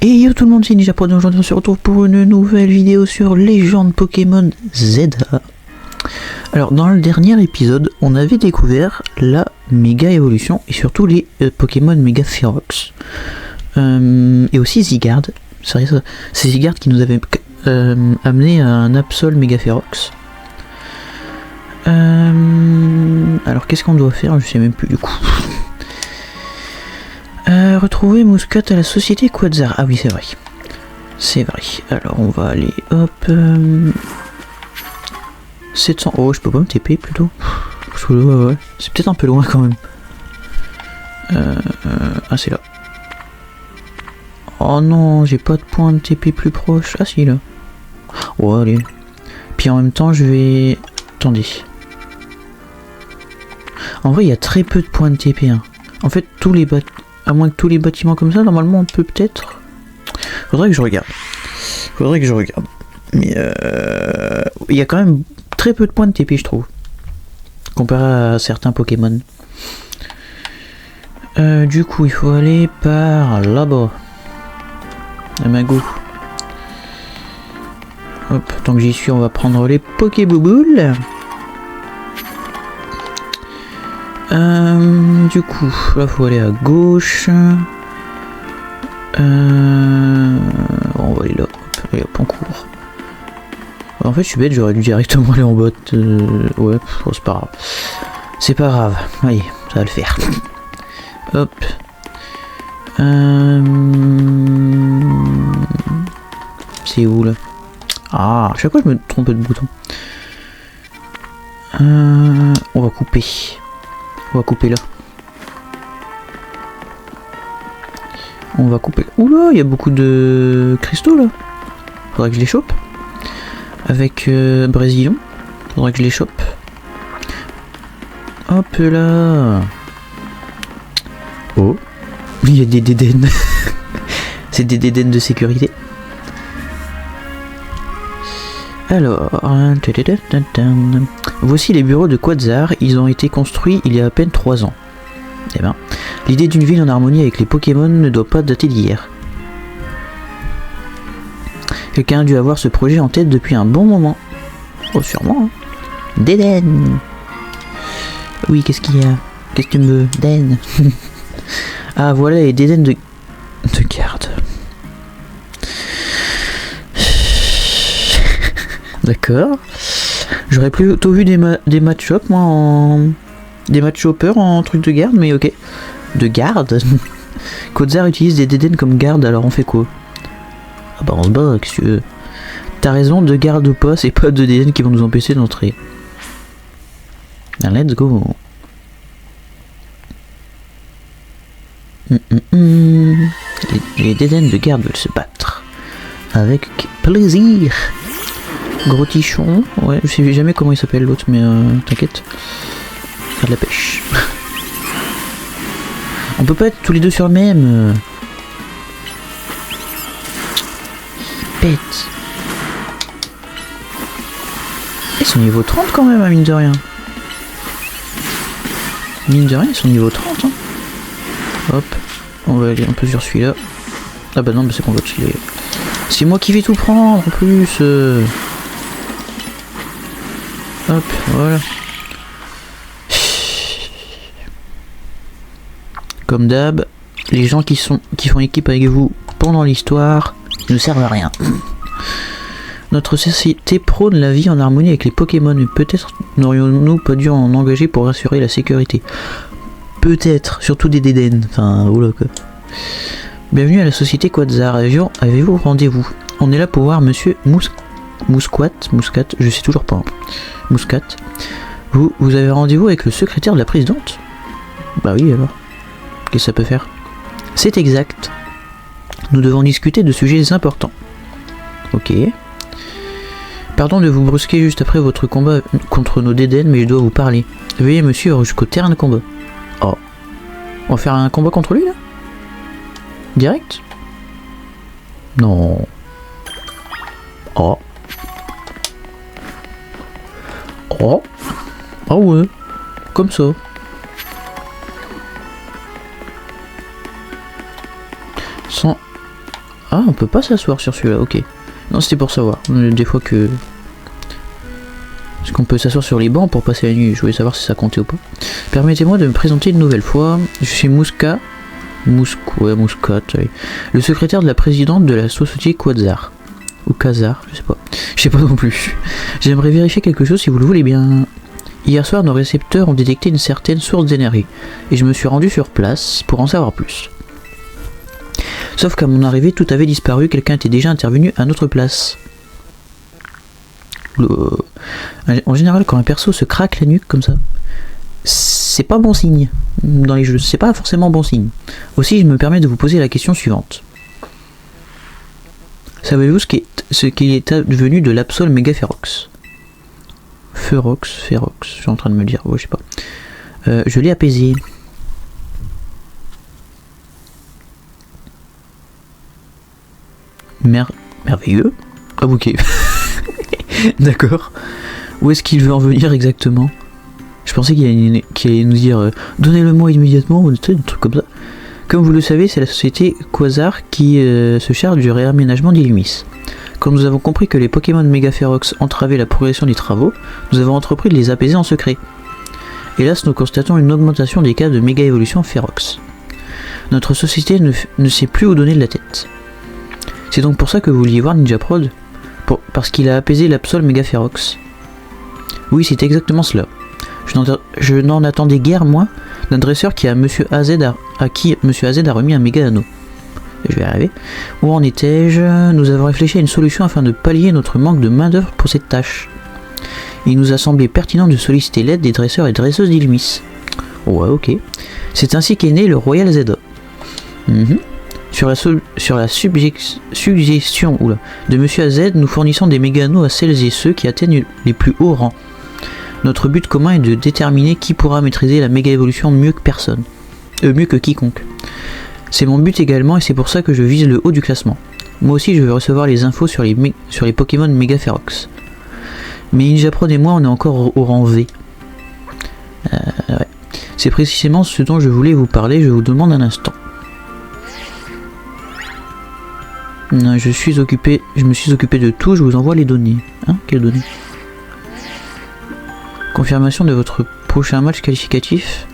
Et yo tout le monde, c'est Ninja Pro, aujourd'hui on se retrouve pour une nouvelle vidéo sur Légende Pokémon ZA. Alors dans le dernier épisode, on avait découvert la méga évolution et surtout les Pokémon méga Ferox. Et aussi Zygarde, c'est Zygarde qui nous avait amené à un Absol méga Ferox. Alors qu'est-ce qu'on doit faire? Je sais même plus du coup. Retrouver Muscat à la société Quadsar. Ah oui, c'est vrai. C'est vrai. Alors on va aller, hop. 700. Oh, je peux pas me TP plutôt. Ouais. C'est peut-être un peu loin quand même. Ah, c'est là. Oh non, j'ai pas de point de TP plus proche. Ah si, là. Oh, allez. Puis en même temps, je vais... Attendez. En vrai, il y a très peu de points de TP. Hein. En fait, à moins que tous les bâtiments comme ça, normalement, on peut peut-être... Faudrait que je regarde. Mais il y a quand même très peu de points de TP, je trouve. Comparé à certains Pokémon. Du coup, il faut aller par là-bas. À Magou. Hop, tant que j'y suis, on va prendre les Pokébouboules. Du coup, là faut aller à gauche. On va aller là. Allez hop, on court. En fait, je suis bête, j'aurais dû directement aller en bas. Ouais, c'est pas grave. C'est pas grave. Allez, ça va le faire. Hop. C'est où là? Ah, à chaque fois je me trompe de bouton. On va couper. On va couper là. On va couper. Oula, il y a beaucoup de cristaux là. Faudrait que je les chope. Avec Brésilon. Faudrait que je les chope. Hop là. Oh. Il y a des dédaines. C'est des dédaines de sécurité. Alors, voici les bureaux de Quadsar. Ils ont été construits il y a à peine 3 ans. Eh ben, l'idée d'une ville en harmonie avec les Pokémon ne doit pas dater d'hier. Quelqu'un a dû avoir ce projet en tête depuis un bon moment. Oh, sûrement. Hein. Dédaine. Oui, qu'est-ce qu'il y a? Qu'est-ce que tu me veux? Den. Ah, voilà les dédaines de garde. D'accord. J'aurais plutôt vu des match-up, moi, en... Des match-hoppers en truc de garde, mais ok. De garde. Quadsar utilise des dédaines comme garde, alors on fait quoi? Ah bah on se bat, qu'est-ce que tu veux. T'as raison, de garde ou pas, c'est pas de dédaines qui vont nous empêcher d'entrer. Let's go. Les dédaines de garde veulent se battre. Avec plaisir. Gros tichon, ouais, je sais jamais comment il s'appelle l'autre, mais t'inquiète. Faire de la pêche. On peut pas être tous les deux sur le même. Pète. Ils sont niveau 30 quand même, mine de rien. Mine de rien, ils sont niveau 30. Hein. Hop, on va aller un peu sur celui-là. Ah bah non, mais c'est qu'on va celui-là. C'est moi qui vais tout prendre en plus. Hop, voilà. Comme d'hab, les gens qui font équipe avec vous pendant l'histoire ne servent à rien. Notre société prône la vie en harmonie avec les Pokémon, mais peut-être n'aurions-nous pas dû en engager pour assurer la sécurité. Peut-être, surtout des dédaines. Enfin, oula quoi. Bienvenue à la société Quadsar. Avez-vous rendez-vous? On est là pour voir Monsieur Muscat, je sais toujours pas. Muscat. Vous avez rendez-vous avec le secrétaire de la présidente? Bah oui alors. Qu'est-ce que ça peut faire? C'est exact. Nous devons discuter de sujets importants. Ok. Pardon de vous brusquer juste après votre combat contre nos dédaines, mais je dois vous parler. Veuillez me suivre jusqu'au terrain de combat. Oh. On va faire un combat contre lui là? Direct? Non. Oh. Oh. Ah ouais. Comme ça. Sans Ah, on peut pas s'asseoir sur celui-là, ok. Non, c'était pour savoir. Des fois que... Est-ce qu'on peut s'asseoir sur les bancs pour passer la nuit? Je voulais savoir si ça comptait ou pas. Permettez-moi de me présenter une nouvelle fois. Je suis Muscat, oui. Le secrétaire de la présidente de la société Quasar. Ou Quasar, je sais pas. Je sais pas non plus. J'aimerais vérifier quelque chose si vous le voulez bien. Hier soir, nos récepteurs ont détecté une certaine source d'énergie. Et je me suis rendu sur place pour en savoir plus. Sauf qu'à mon arrivée, tout avait disparu. Quelqu'un était déjà intervenu à notre place. En général, quand un perso se craque la nuque comme ça, c'est pas bon signe dans les jeux, c'est pas forcément bon signe. Aussi, je me permets de vous poser la question suivante. Savez-vous ce qui est devenu de l'Absol Mega Ferox? Ferox, je suis en train de me le dire, je sais pas. Je l'ai apaisé. Merveilleux. Ah, ok. D'accord. Où est-ce qu'il veut en venir exactement? Je pensais qu'il allait nous dire donnez-le-moi immédiatement ou des trucs comme ça. Comme vous le savez, c'est la société Quasar qui se charge du réaménagement d'Illumis. Quand nous avons compris que les Pokémon Mega Ferox entravaient la progression des travaux, nous avons entrepris de les apaiser en secret. Hélas, nous constatons une augmentation des cas de méga évolution Ferox. Notre société ne sait plus où donner de la tête. C'est donc pour ça que vous vouliez voir Ninja Prod? Parce qu'il a apaisé l'Absol Mega Ferox. Oui, c'est exactement cela. Je n'en attendais guère moins d'un dresseur qui à qui Monsieur AZ a remis un méga anneau. Je vais y arriver. Où en étais-je? Nous avons réfléchi à une solution afin de pallier notre manque de main d'œuvre pour cette tâche. Il nous a semblé pertinent de solliciter l'aide des dresseurs et dresseuses d'Illumis. Ouais, ok. C'est ainsi qu'est né le Royal ZA. Sur la suggestion de Monsieur AZ, nous fournissons des méga anneaux à celles et ceux qui atteignent les plus hauts rangs. Notre but commun est de déterminer qui pourra maîtriser la méga évolution mieux que quiconque. C'est mon but également et c'est pour ça que je vise le haut du classement. Moi aussi je veux recevoir les infos sur les Pokémon Mega Ferox. Mais Ninja Prod et moi on est encore au rang V. Ouais. C'est précisément ce dont je voulais vous parler, je vous demande un instant. Non, je me suis occupé de tout, je vous envoie les données. Hein? Quelles données? Confirmation de votre prochain match qualificatif.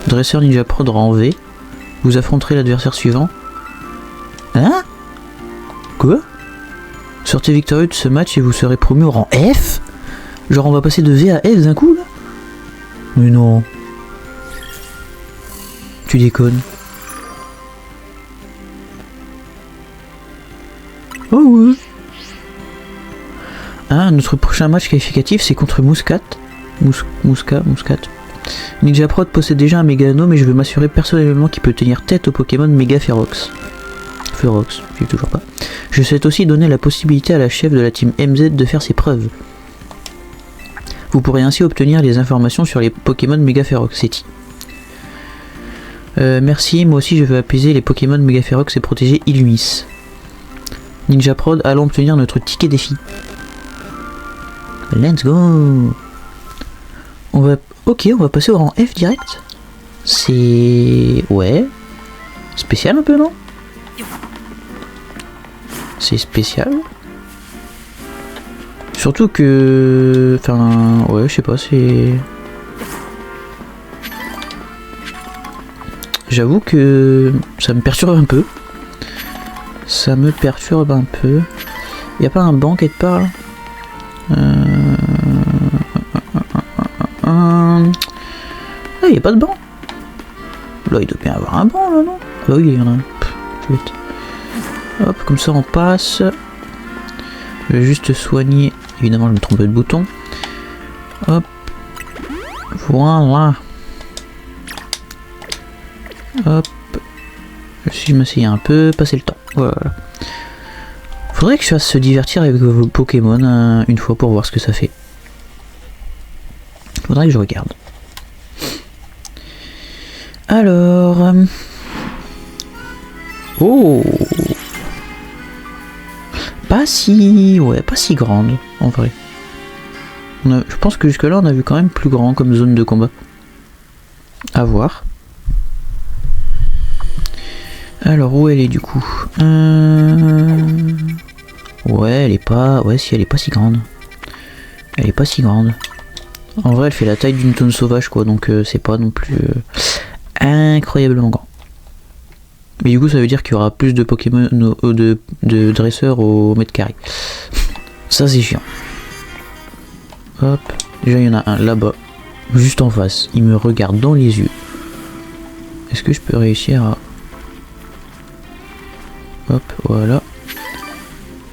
Dresseur Ninja Prod rang V. Vous affronterez l'adversaire suivant. Hein? Quoi? Sortez victorieux de ce match et vous serez promu au rang F? Genre on va passer de V à F d'un coup là? Mais non. Tu déconnes. Oh ouais. Ah, notre prochain match qualificatif c'est contre Muscat. Muscat. Ninja Prod possède déjà un méga anneau, mais je veux m'assurer personnellement qu'il peut tenir tête au Pokémon Mega Ferox. Ferox, j'ai toujours pas. Je souhaite aussi donner la possibilité à la chef de la team MZ de faire ses preuves. Vous pourrez ainsi obtenir les informations sur les Pokémon Mega Ferox, c'est dit. Merci, moi aussi je veux apaiser les Pokémon Mega Ferox et protéger Illumis. Ninja Prod, allons obtenir notre ticket défi. Let's go. On va passer au rang F direct. C'est... ouais. Spécial un peu, non? C'est spécial. Surtout que... enfin... ouais, je sais pas, c'est... J'avoue que... ça me perturbe un peu. Y a pas un banc quelque part là? Ah, y a pas de banc. Là, il doit bien avoir un banc là, non? Bah oui, il y en a un. Hop, comme ça on passe. Je vais juste soigner. Évidemment, je me trompe de bouton. Hop. Voilà. Hop. Si je m'asseyais un peu, passer le temps. Voilà. Faudrait que je fasse se divertir avec vos Pokémon une fois pour voir ce que ça fait. Faudrait que je regarde. Alors... oh, pas si... ouais, pas si grande, en vrai. Je pense que jusque là, on a vu quand même plus grand comme zone de combat. À voir. Alors, où elle est du coup? Ouais, elle est pas... Ouais, si, elle est pas si grande. Elle est pas si grande. En vrai, elle fait la taille d'une tonne sauvage, quoi. Donc, c'est pas non plus incroyablement grand. Mais du coup, ça veut dire qu'il y aura plus de Pokémon, de dresseurs au mètre carré. Ça, c'est chiant. Hop. Déjà, il y en a un là-bas. Juste en face. Il me regarde dans les yeux. Est-ce que je peux réussir à... Hop, voilà.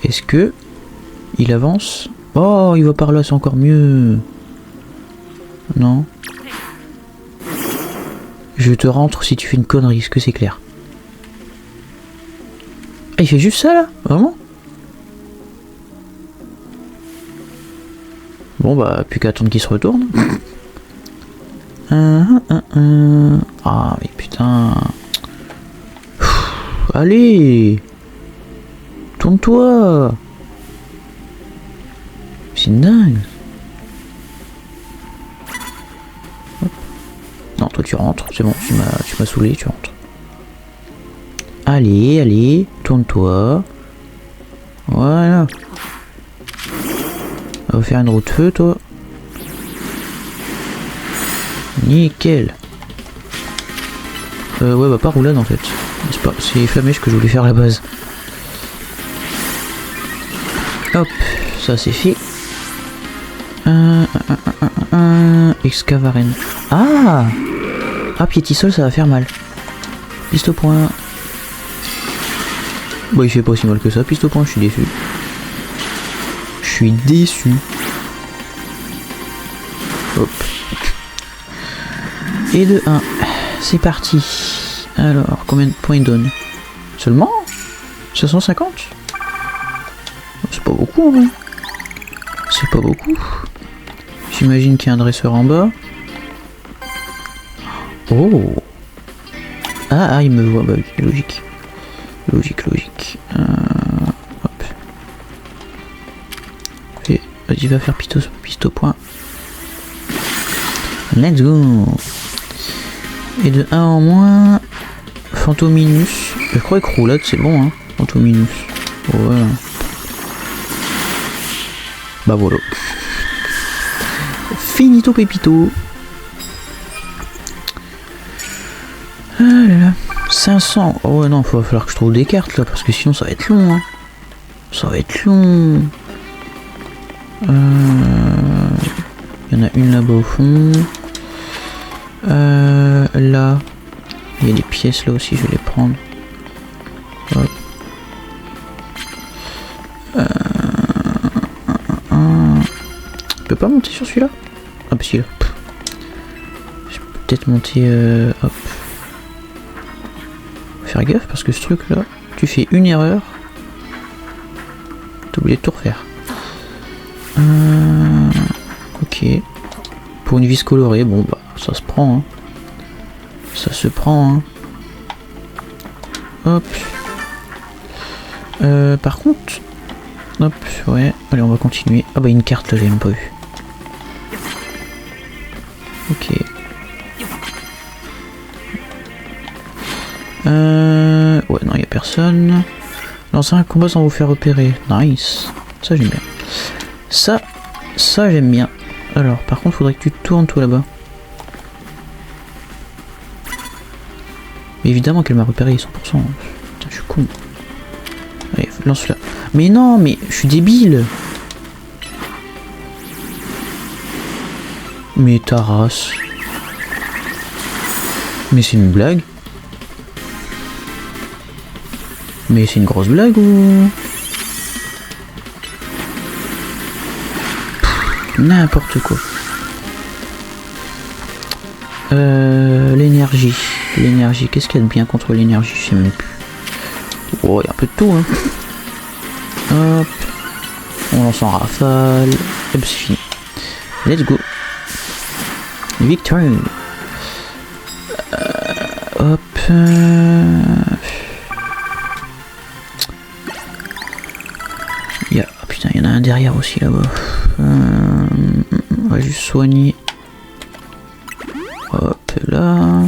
Est-ce que... Il avance? Oh, il va par là, c'est encore mieux. Non. Je te rentre si tu fais une connerie, est-ce que c'est clair? Ah, il fait juste ça, là? Vraiment? Bon, bah, plus qu'à attendre qu'il se retourne. Ah, mais putain. Allez! Tourne-toi! C'est dingue! Hop. Non, toi tu rentres, c'est bon, tu m'as saoulé, tu rentres. Allez, allez, tourne-toi. Voilà. On va faire une roue de feu, toi. Nickel. Ouais, bah pas roulade en fait. C'est Flamèche que je voulais faire à la base. Hop, ça c'est fait. Excavaren. Ah! Ah, piétisol, ça va faire mal. Piste au point. Bon, il fait pas aussi mal que ça, piste au point, je suis déçu. Je suis déçu. Hop. Et de 1. C'est parti. Alors, combien de points il donne? Seulement 550? C'est pas beaucoup en vrai. C'est pas beaucoup. J'imagine qu'il y a un dresseur en bas. Oh. Ah, il me voit, bah oui, logique. Logique. Hop. Et vas-y, va faire piste au point. Let's go. Et de 1 en moins. Fantominus. Je crois que roulade c'est bon, hein. Fantominus. Ouais. Bah voilà. Finito pépito. Ah là là. 500. Oh ouais, non, il va falloir que je trouve des cartes là, parce que sinon ça va être long, hein. Ça va être long. Il y en a une là-bas au fond. Là. Il y a des pièces là aussi, je vais les prendre. Hop. Je peux pas monter sur celui-là? Ah bah si là. Je peux peut-être monter... hop. Faut faire gaffe parce que ce truc là, tu fais une erreur, t'as oublié de tout refaire. Ok. Pour une vis colorée, bon bah ça se prend, hein. Ça se prend, hein. Hop. Par contre... Hop, ouais. Allez, on va continuer. Ah bah une carte là, j'ai même pas vu. Ok. Ouais, non, y a personne. Lancer un combat sans vous faire repérer. Nice. Ça, j'aime bien. Ça j'aime bien. Alors, par contre, faudrait que tu tournes toi là-bas. Mais évidemment qu'elle m'a repéré 100%. Putain, je suis con. Allez, lance-la. Mais non, mais je suis débile. Mais ta race. Mais c'est une blague. Mais c'est une grosse blague ou... N'importe quoi. L'énergie. L'énergie, qu'est-ce qu'il y a de bien contre l'énergie? Je sais même plus. Oh, il y a un peu de tout, hein. Hop. On lance en rafale. Et puis c'est fini. Let's go. Victory. Hop. Oh putain, il y en a un derrière aussi là-bas. On va juste soigner. Hop là.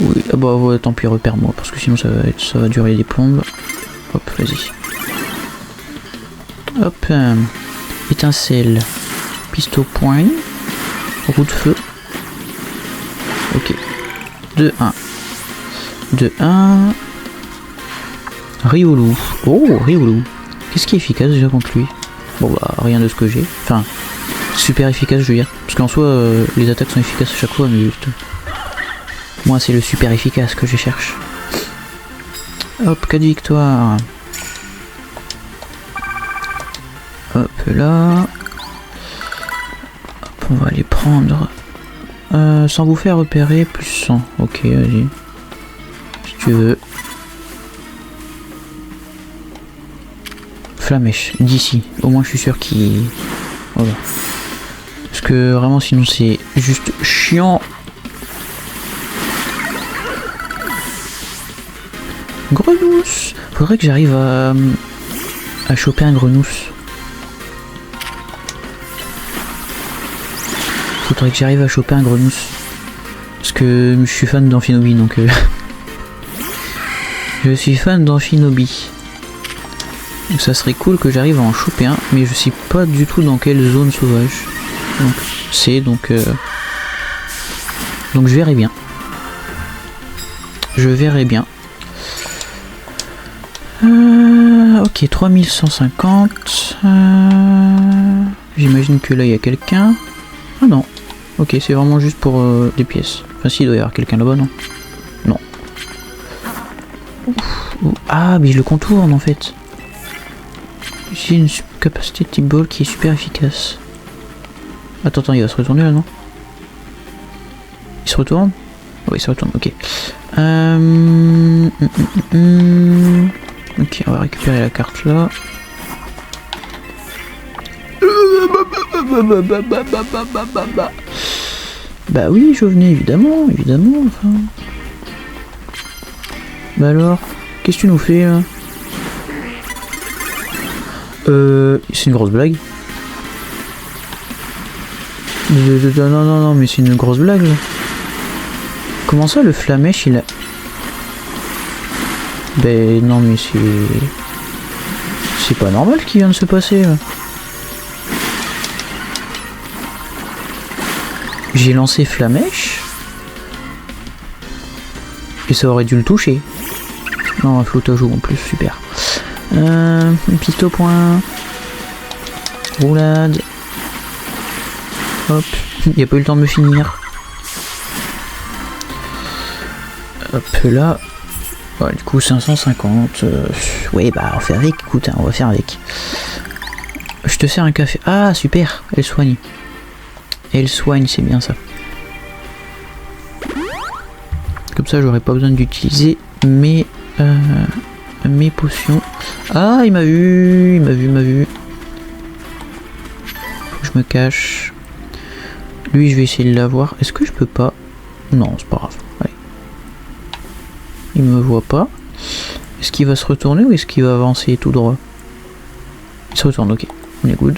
Oui, ah bah ouais, tant pis, repère-moi, parce que sinon ça va durer des plombes. Hop, vas-y. Hop. Étincelle. Piste au point. Roue de feu. Ok. 2-1. 2-1. Riolu. Oh, Riolu. Qu'est-ce qui est efficace déjà contre lui? Bon bah rien de ce que j'ai. Enfin, super efficace je veux dire. Parce qu'en soi, les attaques sont efficaces à chaque fois, mais juste... Moi c'est le super efficace que je cherche. Hop, 4 victoires. Hop là. Hop, on va les prendre. Sans vous faire repérer, plus 100. Ok, vas-y. Si tu veux. Flamèche, d'ici. Au moins je suis sûr qu'il... Voilà. Parce que vraiment sinon c'est juste chiant. Grenousse. Faudrait que j'arrive à choper un grenousse. Faudrait que j'arrive à choper un grenousse. Parce que je suis fan d'Amphinobi donc... Je suis fan d'Amphinobi. Donc ça serait cool que j'arrive à en choper un, mais je sais pas du tout dans quelle zone sauvage. Donc c'est donc je verrai bien. Je verrai bien. Ok, 3150. J'imagine que là il y a quelqu'un. Ah non. Ok, c'est vraiment juste pour des pièces. Enfin si, il doit y avoir quelqu'un là-bas, non? Non. Ouf. Ah, mais je le contourne en fait. J'ai une capacité de type ball qui est super efficace. Attends, il va se retourner là, non? Il se retourne? Oui, il se retourne, ok. Ok, on va récupérer la carte là. Bah oui, je venais évidemment, enfin. Bah alors, qu'est-ce que tu nous fais là? C'est une grosse blague. Non, mais c'est une grosse blague là. Comment ça le flamèche il a... Ben non mais c'est... C'est pas normal ce qui vient de se passer là. J'ai lancé flamèche. Et ça aurait dû le toucher. Non, un flottage en plus, super. Une piste au point. Roulade. Hop. Il a pas eu le temps de me finir. Hop là. Ouais, du coup 550. Ouais bah on fait avec, écoute, hein, on va faire avec. Je te sers un café. Ah super, elle soigne. Elle soigne, c'est bien ça. Comme ça j'aurais pas besoin d'utiliser mes potions. Ah il m'a vu, il m'a vu. Faut que je me cache. Lui je vais essayer de l'avoir. Est-ce que je peux pas? Non c'est pas grave. Allez. Il me voit pas. Est-ce qu'il va se retourner ou est-ce qu'il va avancer tout droit? Il se retourne, ok. On est good.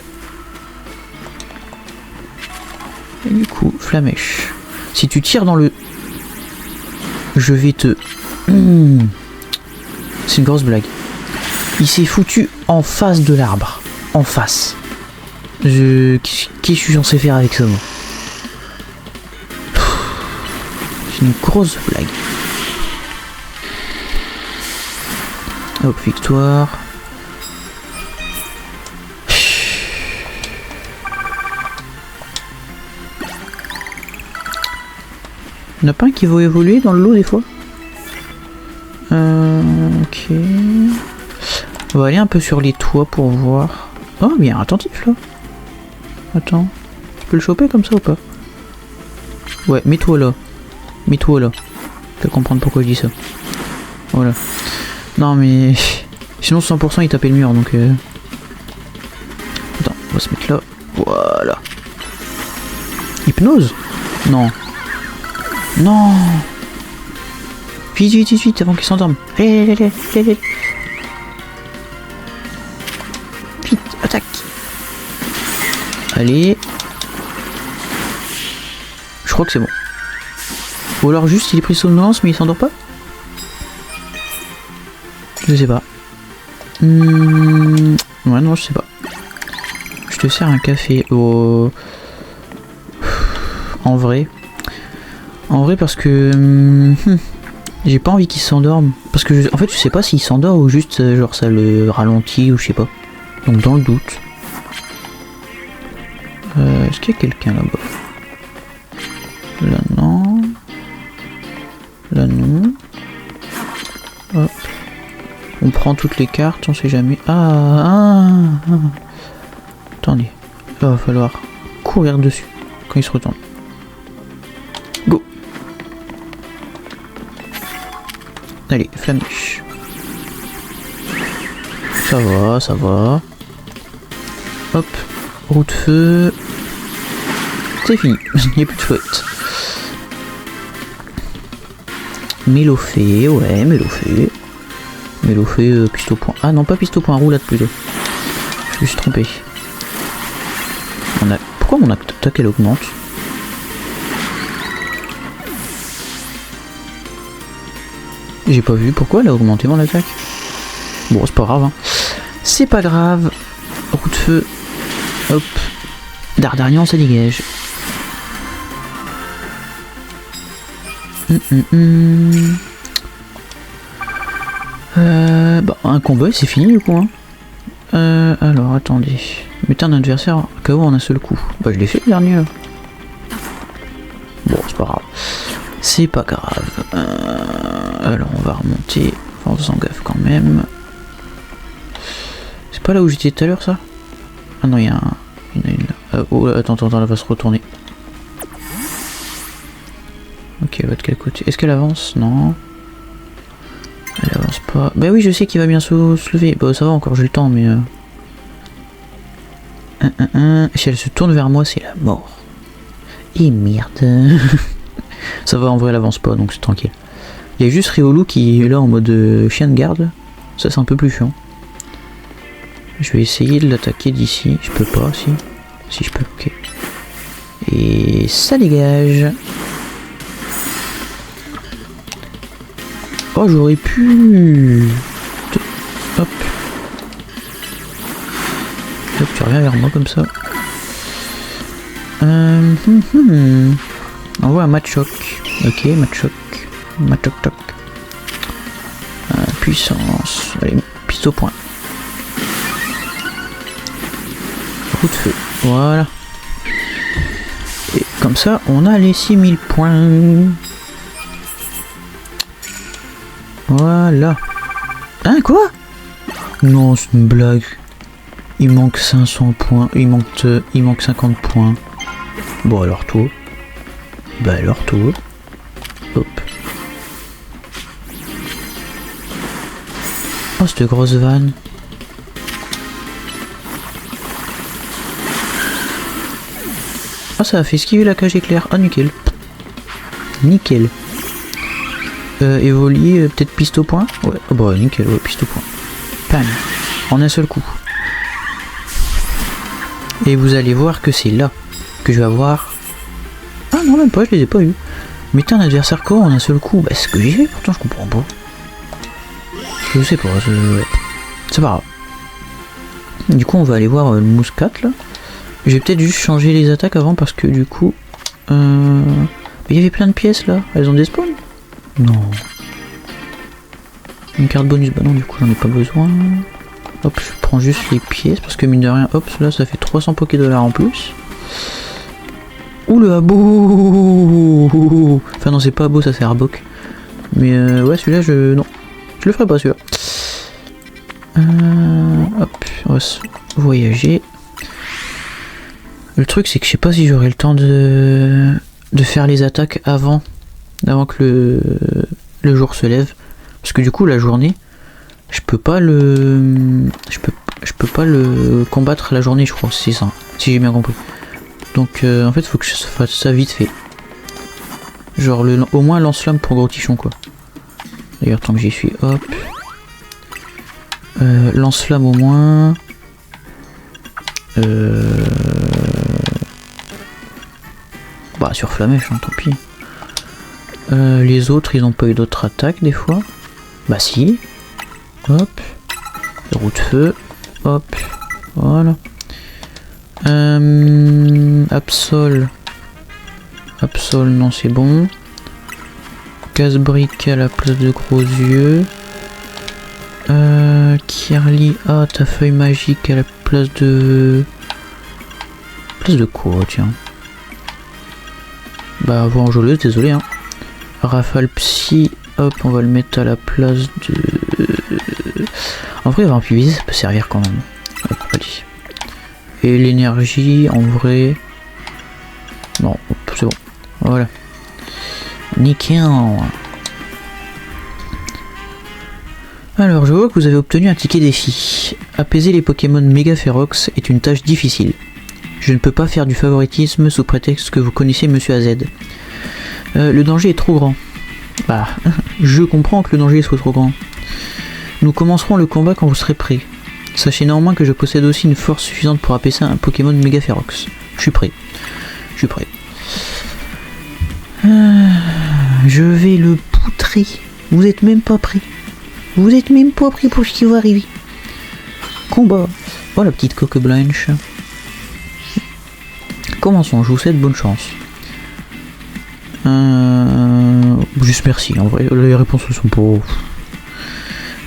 Et du coup, flamèche. Si tu tires dans le... Je vais te... C'est une grosse blague. Il s'est foutu en face de l'arbre. En face. Qu'est-ce que je suis censé faire avec ça, moi? C'est une grosse blague. Hop, victoire. Il n'y en a pas un qui va évoluer dans le lot des fois. Ok. On va aller un peu sur les toits pour voir. Oh, bien attentif là. Attends. Tu peux le choper comme ça ou pas? Ouais, mets-toi là. Mets-toi là. Tu vas comprendre pourquoi je dis ça. Voilà. Non mais... Sinon 100% il tapait le mur donc... Attends, on va se mettre là. Voilà. Hypnose? Non. Non. Vite avant qu'il s'endorme. Allez. Vite, attaque. Allez. Je crois que c'est bon. Ou alors juste il est pris somnolence mais il s'endort pas? Je sais pas. Ouais, non, je sais pas. Je te sers un café au... En vrai. En vrai, parce que... j'ai pas envie qu'il s'endorme. Parce que, en fait, je sais pas s'il s'endort ou juste, genre, ça le ralentit ou je sais pas. Donc, dans le doute. Est-ce qu'il y a quelqu'un là-bas? Là, non. Là, non. Hop. On prend toutes les cartes, on sait jamais. Attendez. Il va falloir courir dessus quand il se retourne. Go. Allez, flamiche. Ça va, ça va. Hop. Roue de feu. C'est fini. Il n'y a plus de flotte. Mélofée, ouais, Mélofée. Mélofée, piste au point. Ah non, pas piste au point, roulade plutôt. Je me suis trompé. Pourquoi mon attaque elle augmente? J'ai pas vu pourquoi elle a augmenté mon attaque. Bon, c'est pas grave. Hein. C'est pas grave. Roue de feu. Hop. Dardarian, ça dégage. Bah, un combat, c'est fini du coup. Hein. Alors, attendez. Mettez un adversaire KO en un seul coup. Bah, je l'ai fait le dernier. Là. Bon, c'est pas grave. C'est pas grave. Alors, on va remonter en faisant gaffe quand même. C'est pas là où j'étais tout à l'heure, ça? Ah non, il y a une là. Oh, attends, elle va se retourner. Ok, elle va de quel côté? Est-ce qu'elle avance? Non. Elle avance pas. Bah oui, je sais qu'il va bien se lever. Bah ça va encore, j'ai le temps, mais... Si elle se tourne vers moi, c'est la mort. Et merde. Ça va, en vrai, elle avance pas, donc c'est tranquille. Il y a juste Riolu qui est là en mode chien de garde. Ça, c'est un peu plus chiant. Je vais essayer de l'attaquer d'ici. Je peux pas, si. Si, je peux, ok. Et ça dégage. Oh, j'aurais pu... Hop. Hop, tu reviens vers moi comme ça. Envoie un Machoc. Ok, Machoc. Machoc toc. Puissance. Allez, piste au point. Coup de feu. Voilà. Et comme ça, on a les 6000 points. Voilà. Hein, quoi? Non, c'est une blague. Il manque 500 points. Il manque 50 points. Bon, alors toi. Bah, alors toi. Hop. Oh, cette grosse vanne. Ah, ça a fait esquiver la cage éclair. Ah, nickel. Nickel. Évoluer, peut-être piste au point. Ouais, oh bah nickel, ouais, piste au point. Pam. En un seul coup. Et vous allez voir que c'est là que je vais avoir... Ah non, même pas, je les ai pas eu. Mettez un adversaire KO en un seul coup. Bah, c'est ce que j'ai fait, pourtant je comprends pas. Je sais pas, c'est pas grave. Du coup, on va aller voir le mousquat là. Je vais peut-être juste changer les attaques avant parce que du coup... Il y avait plein de pièces là. Elles ont des spawns? Non. Une carte bonus, bah non, du coup j'en ai pas besoin. Hop, je prends juste les pièces parce que mine de rien, hop, là ça fait 300 Pokédollars en plus. Ouh le abo. Enfin non, c'est pas abo, ça c'est Arbok. Mais ouais, celui-là, non. Je le ferai pas celui-là. Hop, on va voyager. Le truc c'est que je sais pas si j'aurai le temps de faire les attaques avant que le jour se lève, parce que du coup la journée je peux pas le pas le combattre la journée, je crois, c'est ça, si j'ai bien compris. Donc en fait faut que je fasse ça vite fait, genre au moins lance-flamme pour gros tichon quoi. D'ailleurs tant que j'y suis, hop, lance-flamme au moins, bah sur flamèche, hein, tant pis. Les autres, ils ont pas eu d'autres attaques des fois. Bah si. Hop. Roue de feu. Hop. Voilà. Absol. Absol, non, c'est bon. Casse-brique à la place de gros yeux. Kirli, ah, ta feuille magique à la place de... Place de quoi, tiens? Bah, voix enjôleuse, désolé, hein. Rafale psy, hop, on va le mettre à la place de... En vrai, vampirisé, ça peut servir quand même. Hop, allez. Et l'énergie, en vrai... Non, c'est bon. Voilà. Nickel. Alors, je vois que vous avez obtenu un ticket défi. Apaiser les Pokémon méga férox est une tâche difficile. Je ne peux pas faire du favoritisme sous prétexte que vous connaissez Monsieur AZ. Le danger est trop grand. Bah, je comprends que le danger soit trop grand. Nous commencerons le combat quand vous serez prêt. Sachez néanmoins que je possède aussi une force suffisante pour apaiser un Pokémon méga férox. Je suis prêt. Je suis prêt. Je vais le poutrer. Vous êtes même pas prêt. Vous êtes même pas prêt pour ce qui va arriver. Combat. Oh la petite coque blanche. Commençons, je vous souhaite bonne chance. Juste merci, en vrai, les réponses ne sont pas...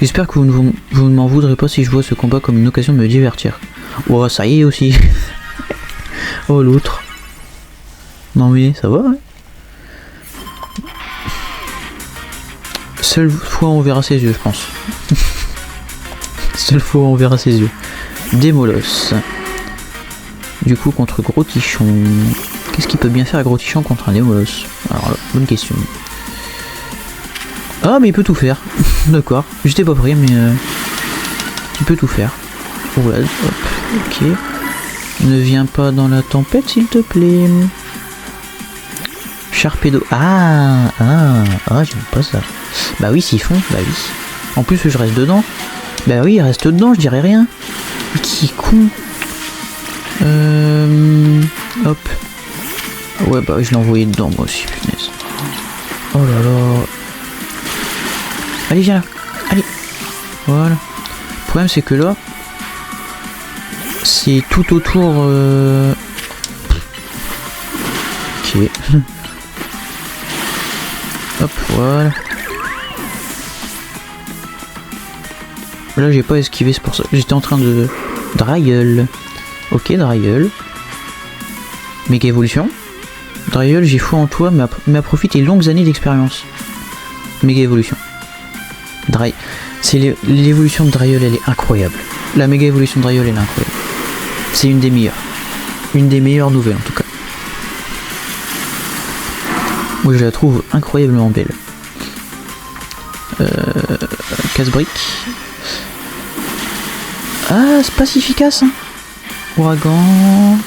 J'espère que vous ne m'en voudrez pas si je vois ce combat comme une occasion de me divertir. Oh, ça y est aussi. Oh, l'autre. Non mais, ça va, hein. Seule fois on verra ses yeux, je pense. Seule fois on verra ses yeux. Démolos. Du coup, contre Gros Tichon. Qu'est-ce qu'il peut bien faire à Gros Tichon contre un Démolos? Alors là, bonne question. Ah, mais il peut tout faire. D'accord. J'étais pas prêt, mais il peut tout faire. Voilà, hop, ok. Ne viens pas dans la tempête, s'il te plaît. Charpedo. Ah, j'aime pas ça. Bah oui, s'ils font, bah oui. En plus, je reste dedans. Bah oui, il reste dedans, je dirais rien. Qui est con. Hop. Ouais, bah je l'ai envoyé dedans, moi aussi, punaise. Oh là là. Allez, viens là. Allez. Voilà. Le problème, c'est que là, c'est tout autour... Ok. Hop, voilà. Là, j'ai pas esquivé, c'est pour ça. J'étais en train de... Drailleul. Ok, Drailleul. Méga évolution. Drailleul, j'ai foi en toi, mais à profit tes longues années d'expérience. Méga évolution. C'est l'évolution de Drailleul, elle est incroyable. La méga évolution de Drailleul, elle est incroyable. C'est une des meilleures. Une des meilleures nouvelles, en tout cas. Moi, je la trouve incroyablement belle. Casse-brique. Ah, c'est pas si efficace, hein. Ouragan.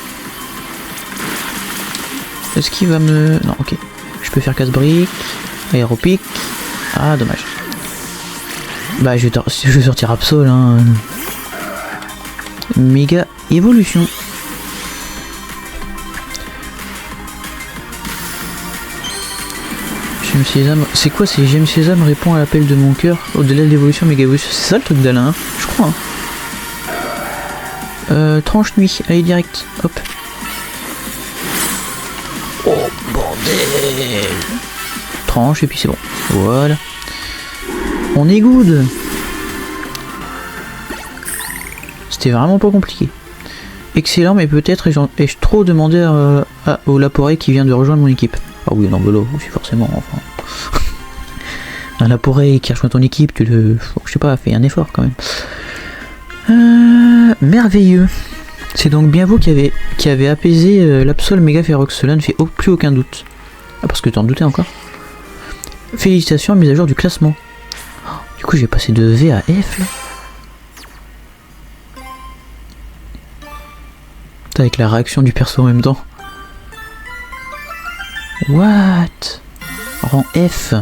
Est-ce qu'il va me... Non, ok. Je peux faire casse-brique. Aéropique. Ah, dommage. Bah, je vais sortir Absol, hein. Méga évolution. J'aime Sésame. C'est quoi, c'est J'aime Sésame répond à l'appel de mon cœur au-delà de l'évolution, méga évolution. C'est ça le truc d'Alain, hein, je crois. Hein. Tranche nuit, allez direct, hop. Oh bordel. Tranche et puis c'est bon. Voilà. On est good. C'était vraiment pas compliqué. Excellent, mais peut-être ai-je trop demandé au Laporé qui vient de rejoindre mon équipe. Ah oui, non, mais là aussi forcément, enfin. Un Laporé qui rejoint ton équipe, tu le... Je sais pas, fais un effort quand même. Merveilleux. C'est donc bien vous qui avez apaisé l'Absol méga férox. Cela ne fait plus aucun doute. Ah, parce que tu en doutais encore. Félicitations, mise à jour du classement. Oh, du coup, j'ai passé de V à F là. Avec la réaction du perso en même temps. What? Rang F.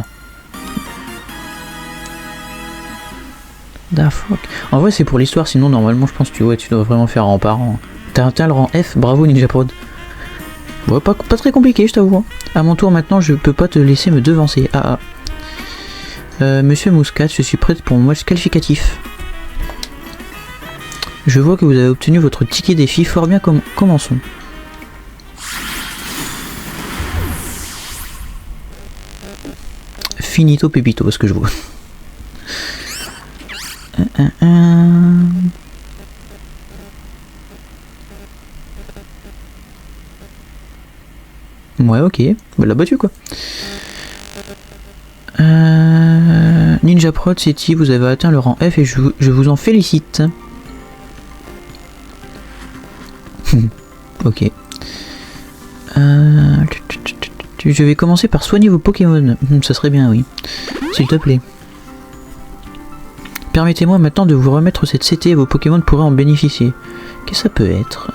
Da fuck. En vrai c'est pour l'histoire, sinon normalement je pense que tu dois vraiment faire rang par rang. T'as le rang F, bravo Ninja Prod. Ouais, pas très compliqué je t'avoue. À mon tour maintenant, je peux pas te laisser me devancer. Monsieur Mouscat, je suis prête pour mon match qualificatif. Je vois que vous avez obtenu votre ticket défi, fort bien, commençons. Finito pépito, parce que je vois. Ouais, ok. Bah, l'a battu, quoi. Ninja Prod, Seti, vous avez atteint le rang F et je vous en félicite. Ok. Je vais commencer par soigner vos Pokémon. Ça serait bien, oui. S'il te plaît. Permettez-moi maintenant de vous remettre cette CT et vos Pokémon pourraient en bénéficier. Qu'est-ce que ça peut être?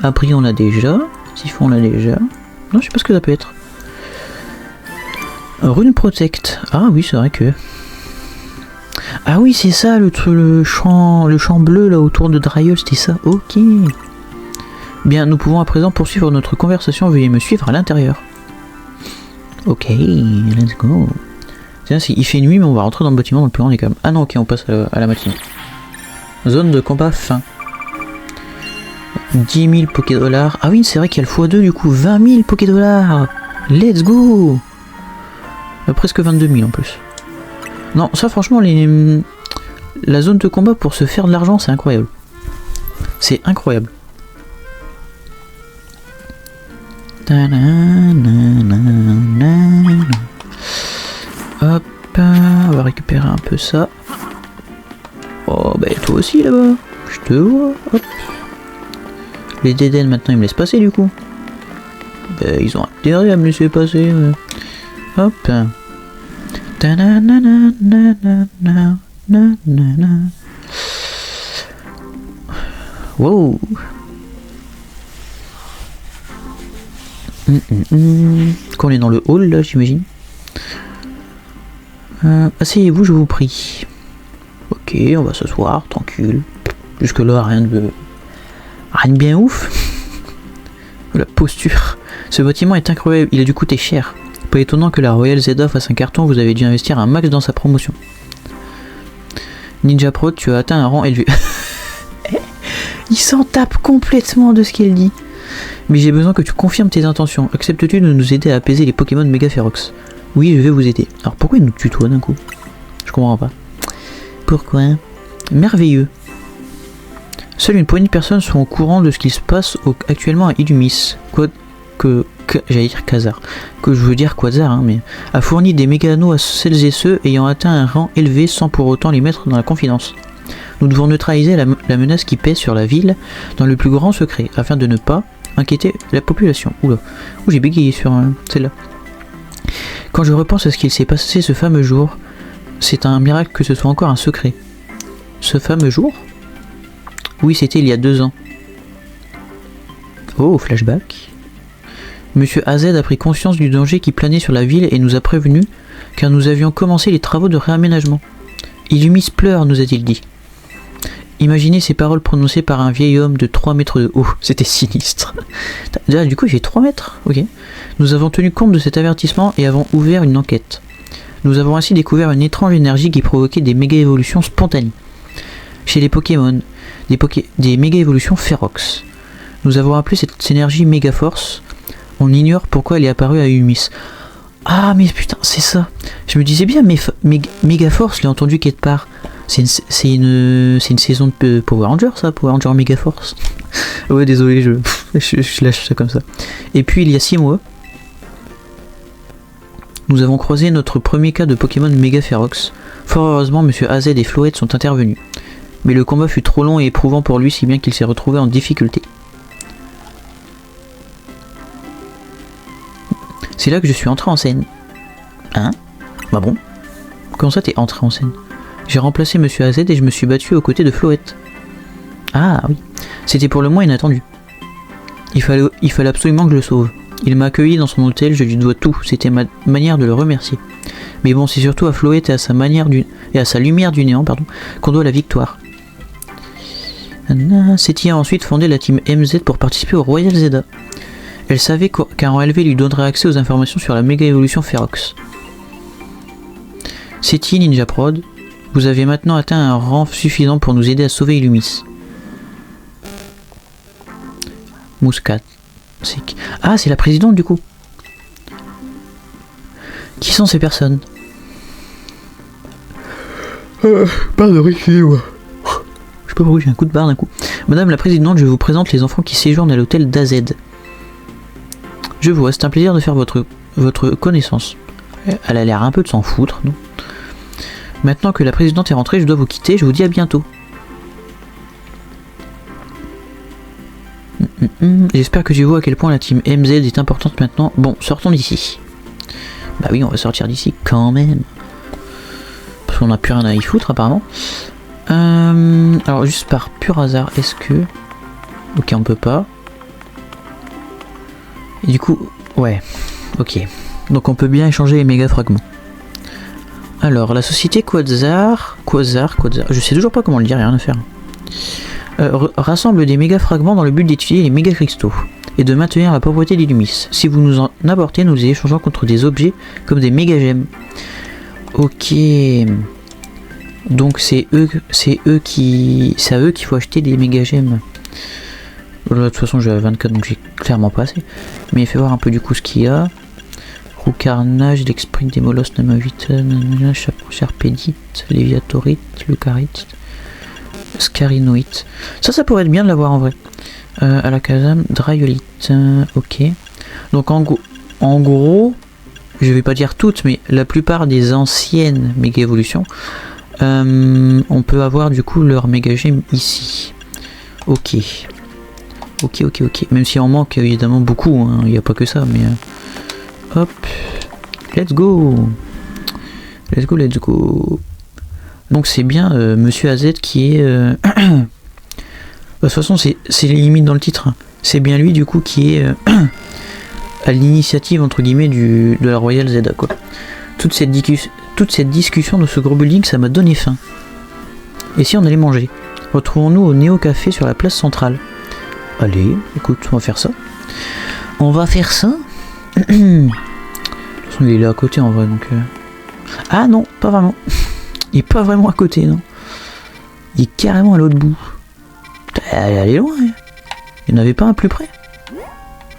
Abri on l'a déjà. Siphon on l'a déjà. Non, je sais pas ce que ça peut être. Rune Protect. Ah oui, c'est vrai que... Ah oui, c'est ça, le champ bleu là autour de Dryol, c'était ça. Ok. Bien, nous pouvons à présent poursuivre notre conversation. Veuillez me suivre à l'intérieur. Ok, let's go. Tiens, il fait nuit, mais on va rentrer dans le bâtiment dans le plan, on est quand même... Ah non, ok, on passe à la matinée. Zone de combat fin. 10 000 Pokédollars. Ah oui, c'est vrai qu'il y a le x2 du coup. 20 000 Pokédollars. Let's go. Presque 22 000 en plus. Non, ça franchement, la zone de combat pour se faire de l'argent, c'est incroyable. C'est incroyable. Hop, on va récupérer un peu ça. Oh, bah toi aussi là-bas. Je te vois. Hop. Les Dédènes maintenant ils me laissent passer du coup. Bah, ils ont intérêt à me laisser passer. Hop. Wow. Quand on est dans le hall là, j'imagine. Asseyez-vous, je vous prie. Ok, on va s'asseoir, tranquille. Jusque là, rien de bien ouf. La posture. Ce bâtiment est incroyable, il a dû coûter cher. Pas étonnant que la Royal Zelda fasse un carton, vous avez dû investir un max dans sa promotion. Ninja Prod, tu as atteint un rang élevé. Il s'en tape complètement de ce qu'elle dit. Mais j'ai besoin que tu confirmes tes intentions. Acceptes-tu de nous aider à apaiser les Pokémon Mega Ferox? Oui, je vais vous aider. Alors pourquoi il nous tutoie d'un coup? Je comprends pas. Pourquoi? Merveilleux. Seule une poignée de personnes sont au courant de ce qui se passe actuellement à Illumis. J'allais dire Khazar. Que je veux dire Quasar, hein, mais a fourni des méga-anneaux à celles et ceux ayant atteint un rang élevé sans pour autant les mettre dans la confidence. Nous devons neutraliser la menace qui pèse sur la ville dans le plus grand secret, afin de ne pas inquiéter la population. Oula, j'ai bégayé sur celle-là. Quand je repense à ce qu'il s'est passé ce fameux jour, c'est un miracle que ce soit encore un secret. Ce fameux jour? Oui, c'était il y a 2 ans. Oh, flashback. Monsieur AZ a pris conscience du danger qui planait sur la ville et nous a prévenus, car nous avions commencé les travaux de réaménagement. Illumis pleure, nous a-t-il dit. Imaginez ces paroles prononcées par un vieil homme de 3 mètres de haut. C'était sinistre. Déjà, du coup, il fait 3 mètres. Ok. Nous avons tenu compte de cet avertissement et avons ouvert une enquête. Nous avons ainsi découvert une étrange énergie qui provoquait des méga-évolutions spontanées. Chez les Pokémon, des méga-évolutions Ferox. Nous avons appelé cette énergie Méga Force. On ignore pourquoi elle est apparue à Illumis. Ah, mais putain, c'est ça. Je me disais bien, mais Méga Force, je l'ai entendu quelque part. C'est une saison de Power Ranger, ça, Power Ranger Mega Force. Ouais, désolé, je lâche ça comme ça. Et puis, il y a 6 mois, nous avons croisé notre premier cas de Pokémon Mega Ferox. Fort heureusement, Monsieur AZ et Floette sont intervenus. Mais le combat fut trop long et éprouvant pour lui, si bien qu'il s'est retrouvé en difficulté. C'est là que je suis entré en scène. Hein? Bah bon? Comment ça t'es entré en scène? J'ai remplacé Monsieur AZ et je me suis battu aux côtés de Floette. Ah oui, c'était pour le moins inattendu. Il fallait absolument que je le sauve. Il m'a accueilli dans son hôtel, je lui dois tout, c'était ma manière de le remercier. Mais bon, c'est surtout à Floette et à sa lumière du néant, qu'on doit la victoire. Seti a ensuite fondé la team MZ pour participer au Royal Zelda. Elle savait qu'un rang élevé lui donnerait accès aux informations sur la méga évolution Ferox. Seti, Ninja Prod, vous avez maintenant atteint un rang suffisant pour nous aider à sauver Illumis. Muscat. Ah, c'est la présidente du coup. Qui sont ces personnes? Pardon, excusez-moi. Je sais pas pourquoi j'ai un coup de barre d'un coup. Madame la présidente, je vous présente les enfants qui séjournent à l'hôtel d'AZ. Je vois, c'est un plaisir de faire votre connaissance. Elle a l'air un peu de s'en foutre, non? Maintenant que la présidente est rentrée, je dois vous quitter, je vous dis à bientôt. J'espère que tu vois à quel point la team MZ est importante maintenant. Bon, sortons d'ici. Bah oui, on va sortir d'ici quand même. Parce qu'on n'a plus rien à y foutre apparemment. Alors juste par pur hasard, est-ce que... Ok, on peut pas. Et du coup, ouais, ok. Donc on peut bien échanger les méga fragments. Alors, la société Quasar, je sais toujours pas comment le dire, rien à faire. Rassemble des méga fragments dans le but d'étudier les méga cristaux et de maintenir la propriété d'Illumis. Si vous nous en apportez, nous les échangeons contre des objets comme des méga gemmes. Ok. Donc c'est à eux qu'il faut acheter des méga gemmes. De toute façon, j'ai 24, donc j'ai clairement pas assez. Mais il fait voir un peu du coup ce qu'il y a. Roux carnage, l'exprint, démolos, namavite, charpédite, léviatorite, leucarite, scarinoïte. Ça pourrait être bien de l'avoir en vrai. À la casam, drayolite. Ok. Donc en gros, je vais pas dire toutes, mais la plupart des anciennes méga évolutions, on peut avoir du coup leur méga gemme ici. Ok. Ok. Même s'il en manque évidemment beaucoup, il n'y a pas que ça, mais hop, let's go. Donc c'est bien Monsieur AZ qui est... de toute façon c'est limite dans le titre. C'est bien lui du coup qui est à l'initiative entre guillemets de la Royal Zeta quoi. Toute cette discussion de ce gros building, ça m'a donné faim. Et si on allait manger? Retrouvons-nous au Néo Café sur la place centrale. Allez, écoute, on va faire ça. De toute façon, il est là à côté en vrai, donc... Ah non, pas vraiment. Il est pas vraiment à côté, non. Il est carrément à l'autre bout. Elle est loin, hein. Il n'y en avait pas un plus près.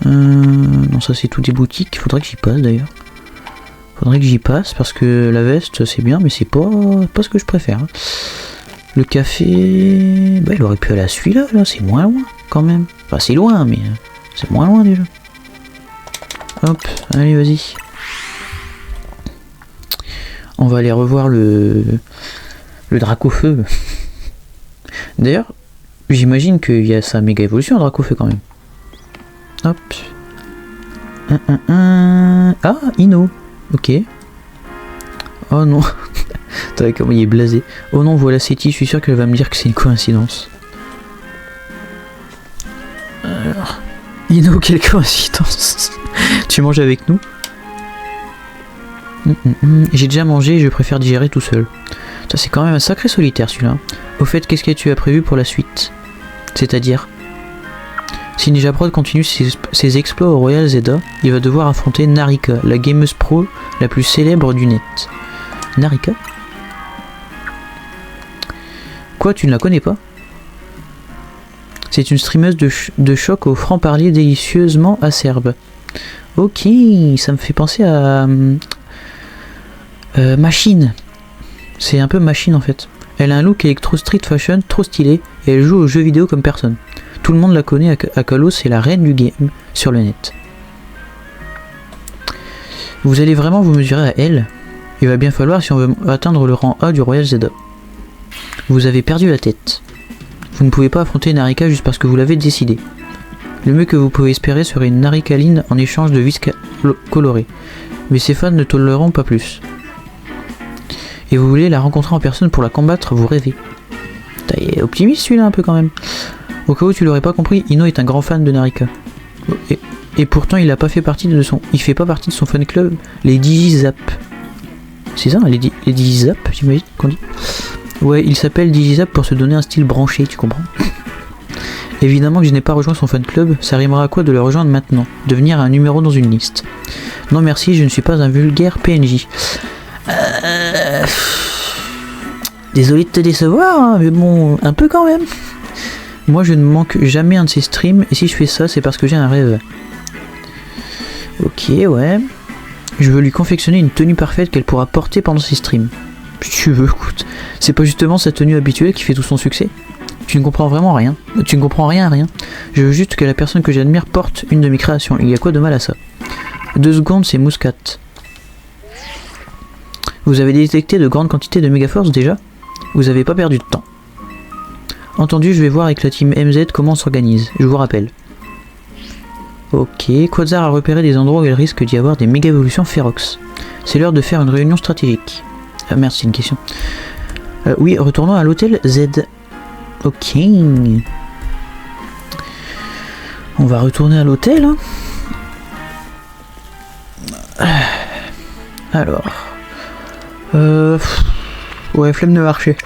Non, ça c'est toutes des boutiques. Faudrait que j'y passe d'ailleurs. Parce que la veste c'est bien, mais c'est pas ce que je préfère. Hein. Le café... Bah il aurait pu aller à celui-là, là, c'est moins loin quand même. Enfin c'est loin, mais c'est moins loin déjà. Hop, allez vas-y. On va aller revoir le Dracofeu. D'ailleurs, j'imagine qu'il y a sa méga évolution en Dracofeu quand même. Hop. Ah, Ino. Ok. Oh non. T'as vu comment il est blasé. Oh non, voilà Seti, je suis sûr qu'elle va me dire que c'est une coïncidence. Alors... Ino, quelle coïncidence. Tu manges avec nous? J'ai déjà mangé et je préfère digérer tout seul. Ça c'est quand même un sacré solitaire celui-là. Au fait, qu'est-ce que tu as prévu pour la suite? C'est-à-dire, si Ninja Prod continue ses exploits au Royal Zeta, il va devoir affronter Narika, la gameuse pro la plus célèbre du net. Narika? Quoi, tu ne la connais pas? C'est une streameuse de choc au franc-parler délicieusement acerbe. Ok, ça me fait penser à... Machine. C'est un peu Machine en fait. Elle a un look électro street fashion trop stylé et elle joue aux jeux vidéo comme personne. Tout le monde la connaît à Kalos, c'est la reine du game sur le net. Vous allez vraiment vous mesurer à elle? Il va bien falloir si on veut atteindre le rang A du Royal Zeta. Vous avez perdu la tête. Vous ne pouvez pas affronter Narika juste parce que vous l'avez décidé. Le mieux que vous pouvez espérer serait une Narikaline en échange de vis colorées. Mais ses fans ne toléreront pas plus. Et vous voulez la rencontrer en personne pour la combattre, vous rêvez. Il est optimiste celui-là un peu quand même. Au cas où tu l'aurais pas compris, Ino est un grand fan de Narika. Et pourtant il fait pas partie de son fan club, les Digizap. C'est ça, les Digizap, j'imagine qu'on dit. Ouais, il s'appelle Digizap pour se donner un style branché, tu comprends? Évidemment que je n'ai pas rejoint son fan club, ça rimera à quoi de le rejoindre maintenant? Devenir un numéro dans une liste. Non merci, je ne suis pas un vulgaire PNJ. Désolé de te décevoir, hein, mais bon, un peu quand même. Moi je ne manque jamais un de ces streams, et si je fais ça, c'est parce que j'ai un rêve. Ok, ouais. Je veux lui confectionner une tenue parfaite qu'elle pourra porter pendant ses streams. Si tu veux, écoute. C'est pas justement sa tenue habituelle qui fait tout son succès? Tu ne comprends vraiment rien. Tu ne comprends rien à rien. Je veux juste que la personne que j'admire porte une de mes créations. Il y a quoi de mal à ça? 2 secondes, c'est Mouscat. Vous avez détecté de grandes quantités de Megaforce déjà? Vous avez pas perdu de temps. Entendu, je vais voir avec la team MZ comment on s'organise. Je vous rappelle. Ok, Quasar a repéré des endroits où il risque d'y avoir des méga évolutions férox. C'est l'heure de faire une réunion stratégique. Merde, c'est une question. Oui, retournons à l'hôtel Z. Ok. On va retourner à l'hôtel. Alors. Ouais, flemme de marcher.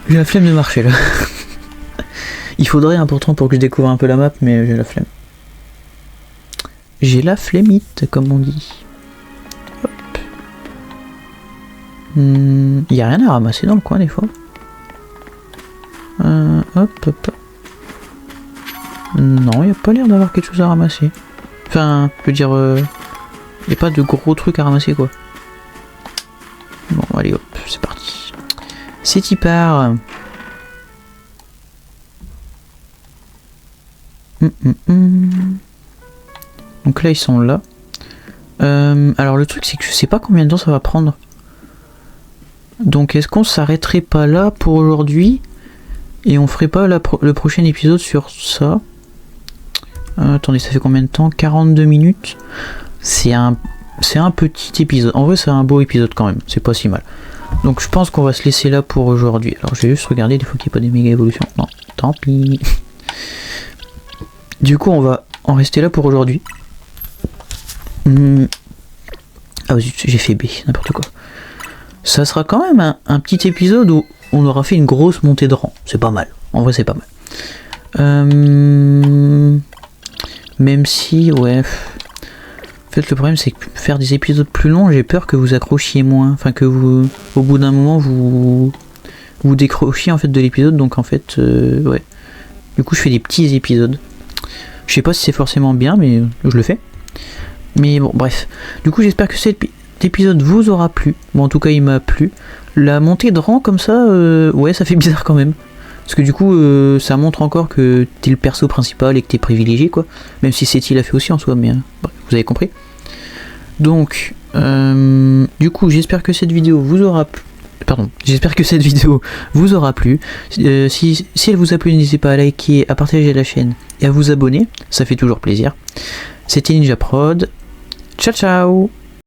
J'ai la flemme de marcher là. Il faudrait pourtant pour que je découvre un peu la map, mais j'ai la flemme. J'ai la flemmite, comme on dit. Hop. Y a rien à ramasser dans le coin des fois. Hop. Non, y a pas l'air d'avoir quelque chose à ramasser. Enfin, je veux dire, y a pas de gros trucs à ramasser quoi. Bon, allez hop, c'est parti. C'est y part. Donc là ils sont là. Alors le truc c'est que je sais pas combien de temps ça va prendre. Donc est-ce qu'on s'arrêterait pas là pour aujourd'hui et on ferait pas le prochain épisode sur ça? Attendez, ça fait combien de temps? 42 minutes. C'est un petit épisode. En vrai c'est un beau épisode quand même, c'est pas si mal. Donc je pense qu'on va se laisser là pour aujourd'hui. Alors je vais juste regarder des fois qu'il n'y a pas des méga évolutions. Non, tant pis. Du coup on va en rester là pour aujourd'hui. Ah zut, j'ai fait B, n'importe quoi. Ça sera quand même un petit épisode où on aura fait une grosse montée de rang. C'est pas mal, en vrai c'est pas mal. Même si, ouais... En fait le problème c'est que faire des épisodes plus longs, j'ai peur que vous accrochiez moins. Enfin que vous, au bout d'un moment, vous décrochiez en fait de l'épisode. Donc en fait, ouais. Du coup je fais des petits épisodes. Je sais pas si c'est forcément bien, mais je le fais. Mais bon, bref. Du coup, j'espère que cet épisode vous aura plu. Bon, en tout cas, il m'a plu. La montée de rang comme ça, ouais, ça fait bizarre quand même. Parce que du coup, ça montre encore que t'es le perso principal et que t'es privilégié, quoi. Même si Seti l'a fait aussi en soi, mais bref, vous avez compris. Donc, du coup, j'espère que cette vidéo vous aura plu. Pardon, j'espère que cette vidéo vous aura plu. Si elle vous a plu, n'hésitez pas à liker, à partager la chaîne et à vous abonner, ça fait toujours plaisir. C'était Ninja Prod. Ciao ciao.